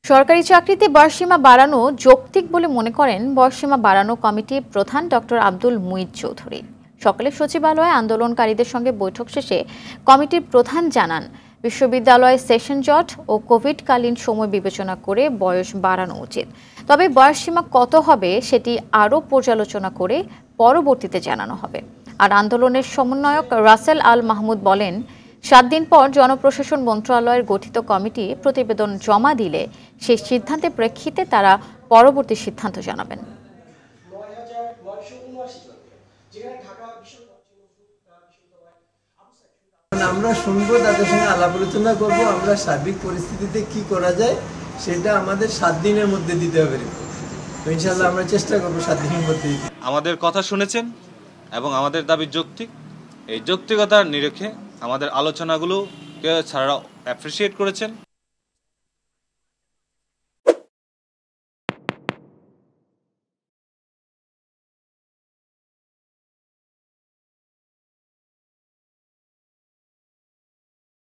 সরকারি চাকরিতে বয়সসীমা বাড়ানো যৌক্তিক বলে মনে করেন বয়সসীমা বাড়ানো কমিটির প্রধান ডক্টর আব্দুল মুইজ চৌধুরী। সকালে সচিবালয়ে আন্দোলনকারীদের সঙ্গে বৈঠক শেষে কমিটির প্রধান জানান, বিশ্ববিদ্যালয়ে সেশন জট ও কোভিডকালীন সময় বিবেচনা করে বয়স বাড়ানো উচিত। তবে বয়সসীমা কত হবে সেটি আরও পর্যালোচনা করে পরবর্তীতে জানানো হবে। আর আন্দোলনের সমন্বয়ক রাসেল আল মাহমুদ বলেন, 7 দিন পর জনপ্রশাসন মন্ত্রণালয়ের গঠিত কমিটি প্রতিবেদন জমা দিলে সেই সিদ্ধান্তের প্রেক্ষিতে তারা পরবর্তী সিদ্ধান্ত জানাবেন। আমরা শুনবো, তাদের সঙ্গে আলাপ আলোচনা করবো, আমরা সার্বিক পরিস্থিতিতে কি করা যায় সেটা আমাদের 7 দিনের মধ্যে দিতে হবে। ইনশাআল্লাহ আমরা চেষ্টা করবো 7 দিনের মধ্যে। আমাদের কথা শুনেছেন এবং আমাদের দাবি যৌক্তিক। এই যৌক্তিকতার নিরিখে আমাদের আলোচনাগুলোকে ছাড়া অ্যাপ্রিসিয়েট করেছেন।